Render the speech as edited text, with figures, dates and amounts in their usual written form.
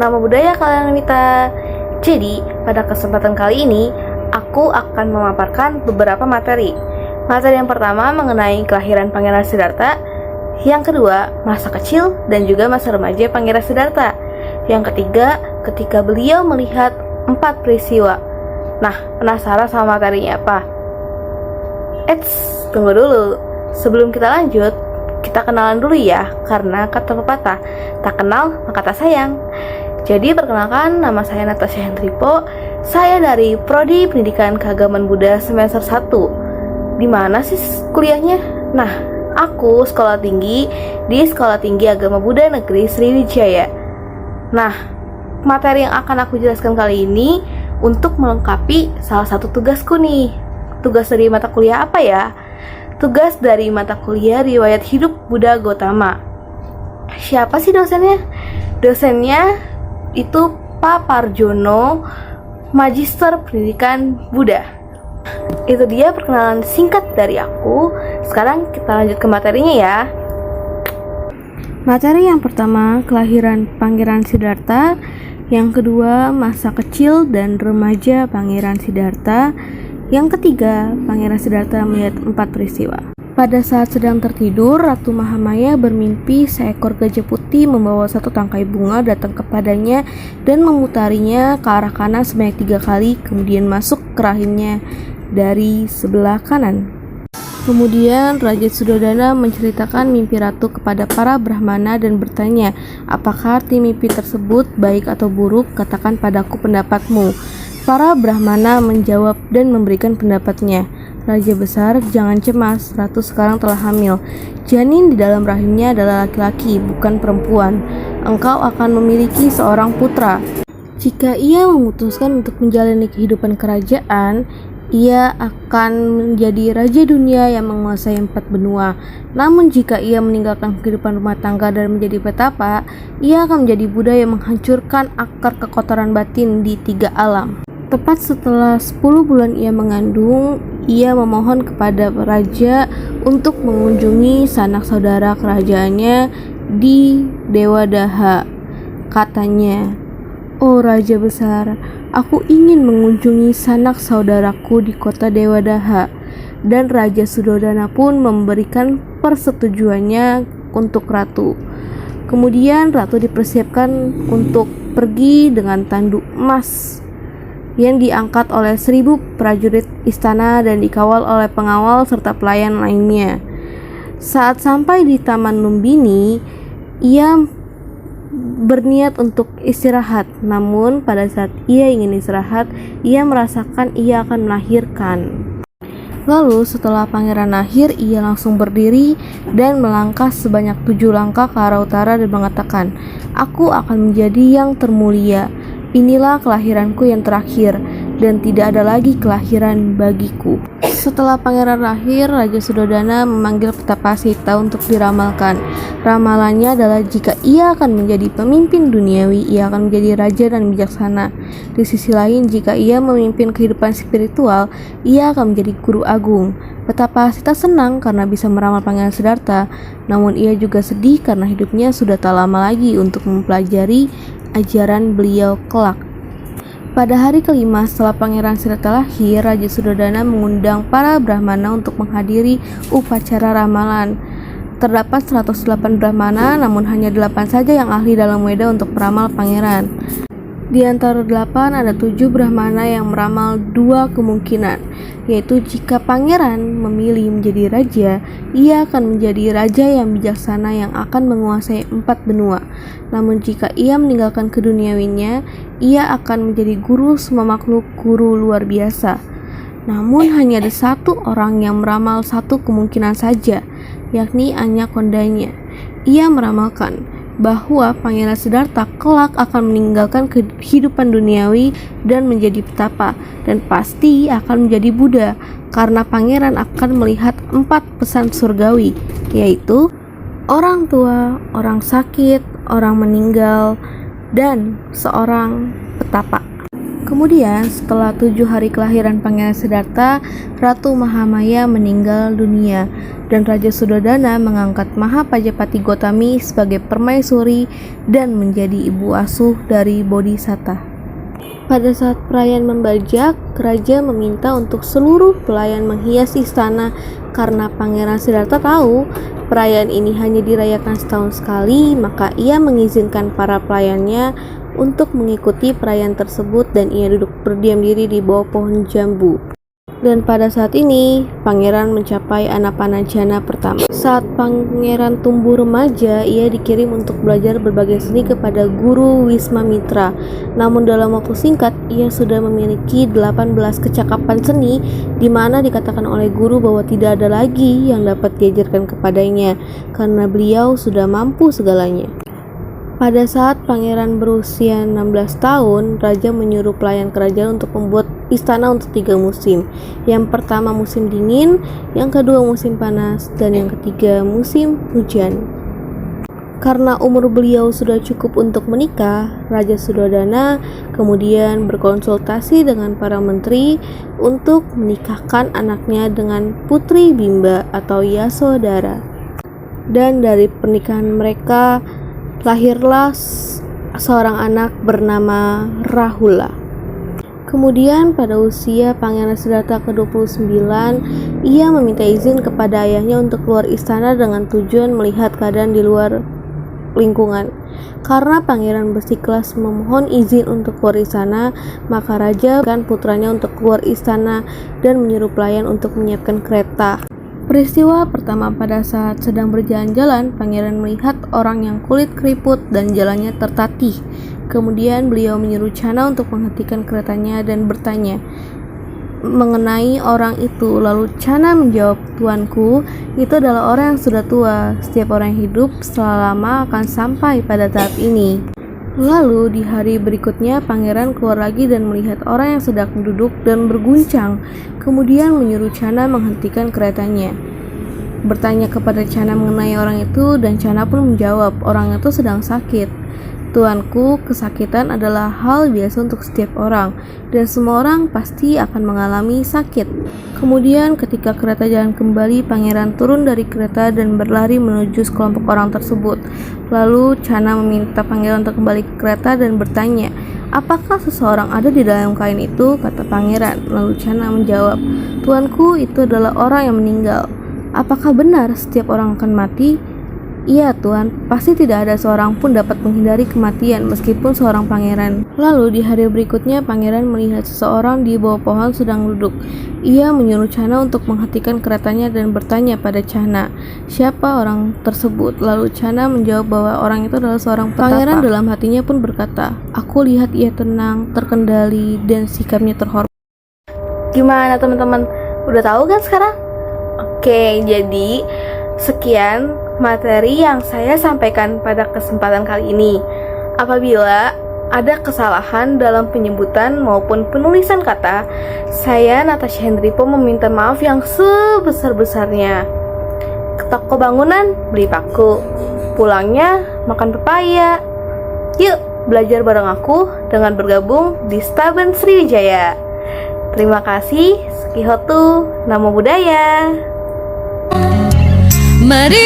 Nama budaya Kalanawita. Jadi, pada kesempatan kali ini, aku akan memaparkan beberapa materi. Materi yang pertama mengenai kelahiran Pangeran Siddhartha, yang kedua, masa kecil dan juga masa remaja Pangeran Siddhartha. Yang ketiga, ketika beliau melihat 4 peristiwa. Nah, penasaran sama materinya apa? Tunggu dulu. Sebelum kita lanjut, kita kenalan dulu ya, karena kata pepatah, tak kenal maka tak sayang. Jadi perkenalkan, nama saya Natasha Hendripo. Saya dari Prodi Pendidikan Keagamaan Buddha semester 1. Di mana sih kuliahnya? Nah, aku sekolah tinggi di Sekolah Tinggi Agama Buddha Negeri Sriwijaya. Nah, materi yang akan aku jelaskan kali ini untuk melengkapi salah satu tugasku nih. Tugas dari mata kuliah apa ya? Tugas dari mata kuliah Riwayat Hidup Buddha Gautama. Siapa sih dosennya? Dosennya itu Pak Parjono, Magister Pendidikan Buddha. Itu dia perkenalan singkat dari aku. Sekarang kita lanjut ke materinya ya. Materi yang pertama, kelahiran Pangeran Siddhartha. Yang kedua, masa kecil dan remaja Pangeran Siddhartha. Yang ketiga, Pangeran Siddhartha melihat 4 peristiwa. Pada saat sedang tertidur, Ratu Mahamaya bermimpi seekor gajah putih membawa satu tangkai bunga datang kepadanya dan memutarinya ke arah kanan sebanyak 3 kali, kemudian masuk ke rahimnya dari sebelah kanan. Kemudian Raja Suddhodana menceritakan mimpi ratu kepada para Brahmana dan bertanya, apakah arti mimpi tersebut baik atau buruk? Katakan padaku pendapatmu. Para Brahmana menjawab dan memberikan pendapatnya. Raja besar, jangan cemas, ratu sekarang telah hamil. Janin di dalam rahimnya adalah laki-laki, bukan perempuan. Engkau akan memiliki seorang putra. Jika ia memutuskan untuk menjalani kehidupan kerajaan, ia akan menjadi raja dunia yang menguasai 4 benua. Namun jika ia meninggalkan kehidupan rumah tangga dan menjadi petapa, ia akan menjadi Buddha yang menghancurkan akar kekotoran batin di 3 alam. Tepat setelah 10 bulan ia mengandung, ia memohon kepada raja untuk mengunjungi sanak saudara kerajaannya di Dewadaha. Katanya, "Oh Raja besar, aku ingin mengunjungi sanak saudaraku di kota Dewadaha." Dan Raja Suddhodana pun memberikan persetujuannya untuk ratu. Kemudian ratu dipersiapkan untuk pergi dengan tanduk emas yang diangkat oleh 1000 prajurit istana dan dikawal oleh pengawal serta pelayan lainnya. Saat sampai di Taman Lumbini, ia berniat untuk istirahat. Namun pada saat ia ingin istirahat, ia merasakan ia akan melahirkan. Lalu setelah pangeran lahir, ia langsung berdiri dan melangkah sebanyak 7 langkah ke arah utara dan mengatakan, "Aku akan menjadi yang termulia. Inilah kelahiranku yang terakhir, dan tidak ada lagi kelahiran bagiku." Setelah pangeran lahir, Raja Suddhodana memanggil petapa Sita untuk diramalkan. Ramalannya adalah jika ia akan menjadi pemimpin duniawi, ia akan menjadi raja dan bijaksana. Di sisi lain, jika ia memimpin kehidupan spiritual, ia akan menjadi guru agung. Petapa Sita senang karena bisa meramal Pangeran Siddhartha, namun ia juga sedih karena hidupnya sudah tak lama lagi untuk mempelajari ajaran beliau kelak. Pada hari kelima setelah Pangeran Siddhartha lahir, Raja Suddhodana mengundang para Brahmana untuk menghadiri upacara ramalan. Terdapat 108 Brahmana, namun hanya 8 saja yang ahli dalam Weda untuk meramal pangeran. Di antara 8 ada 7 Brahmana yang meramal 2 kemungkinan, yaitu jika pangeran memilih menjadi raja, ia akan menjadi raja yang bijaksana yang akan menguasai 4 benua. Namun jika ia meninggalkan keduniawinya, ia akan menjadi guru semua makhluk, guru luar biasa. Namun hanya ada 1 orang yang meramal 1 kemungkinan saja, yakni Anya Kondanya. Ia meramalkan bahwa Pangeran Siddhartha kelak akan meninggalkan kehidupan duniawi dan menjadi petapa, dan pasti akan menjadi Buddha karena pangeran akan melihat 4 pesan surgawi, yaitu orang tua, orang sakit, orang meninggal, dan seorang petapa. Kemudian setelah 7 hari kelahiran Pangeran Siddhartha, Ratu Mahamaya meninggal dunia dan Raja Suddhodana mengangkat Mahapajapati Gotami sebagai permaisuri dan menjadi ibu asuh dari Bodhisatta. Pada saat perayaan membajak, raja meminta untuk seluruh pelayan menghias istana karena Pangeran Siddhartha tahu perayaan ini hanya dirayakan setahun sekali, maka ia mengizinkan para pelayannya untuk mengikuti perayaan tersebut dan ia duduk berdiam diri di bawah pohon jambu. Dan pada saat ini, pangeran mencapai anapanajana pertama. Saat pangeran tumbuh remaja, ia dikirim untuk belajar berbagai seni kepada guru Wiswamitra. Namun dalam waktu singkat, ia sudah memiliki 18 kecakapan seni, di mana dikatakan oleh guru bahwa tidak ada lagi yang dapat diajarkan kepadanya, karena beliau sudah mampu segalanya. Pada saat pangeran berusia 16 tahun, raja menyuruh pelayan kerajaan untuk membuat istana untuk 3 musim. Yang pertama musim dingin, yang kedua musim panas, dan yang ketiga musim hujan. Karena umur beliau sudah cukup untuk menikah, Raja Suddhodana kemudian berkonsultasi dengan para menteri untuk menikahkan anaknya dengan Putri Bimba atau Yasodhara. Dan dari pernikahan mereka lahirlah seorang anak bernama Rahula. Kemudian pada usia Pangeran Siddhartha ke-29, ia meminta izin kepada ayahnya untuk keluar istana dengan tujuan melihat keadaan di luar lingkungan. Karena pangeran bersikeras memohon izin untuk keluar istana, maka raja menyuruh putranya untuk keluar istana dan menyuruh pelayan untuk menyiapkan kereta. Peristiwa pertama pada saat sedang berjalan-jalan, pangeran melihat orang yang kulit keriput dan jalannya tertatih. Kemudian beliau menyuruh Channa untuk menghentikan keretanya dan bertanya mengenai orang itu. Lalu Channa menjawab, "Tuanku, itu adalah orang yang sudah tua. Setiap orang yang hidup setelah lama akan sampai pada tahap ini." Lalu di hari berikutnya pangeran keluar lagi dan melihat orang yang sedang duduk dan berguncang. Kemudian menyuruh Channa menghentikan keretanya. Bertanya kepada Channa mengenai orang itu dan Channa pun menjawab, orang itu sedang sakit. Tuanku, kesakitan adalah hal biasa untuk setiap orang dan semua orang pasti akan mengalami sakit. Kemudian ketika kereta jalan kembali, pangeran turun dari kereta dan berlari menuju sekelompok orang tersebut. Lalu Channa meminta pangeran untuk kembali ke kereta dan bertanya, "Apakah seseorang ada di dalam kain itu?" kata pangeran. Lalu Channa menjawab, "Tuanku, itu adalah orang yang meninggal." "Apakah benar setiap orang akan mati?" "Iya Tuan, pasti tidak ada seorang pun dapat menghindari kematian meskipun seorang pangeran." Lalu di hari berikutnya pangeran melihat seseorang di bawah pohon sedang duduk. Ia menyuruh Channa untuk menghentikan keretanya dan bertanya pada Channa, "Siapa orang tersebut?" Lalu Channa menjawab bahwa orang itu adalah seorang petapa. Pangeran dalam hatinya pun berkata, "Aku lihat ia tenang, terkendali, dan sikapnya terhormat." Gimana teman-teman? Udah tahu kan sekarang? Oke, jadi sekian materi yang saya sampaikan pada kesempatan kali ini. Apabila ada kesalahan dalam penyebutan maupun penulisan kata, saya Natasha Hendripo meminta maaf yang sebesar-besarnya. Ke toko bangunan beli paku, pulangnya makan pepaya. Yuk belajar bareng aku dengan bergabung di Staben Sriwijaya. Terima kasih. Skihotu, Namo Buddhaya. Mari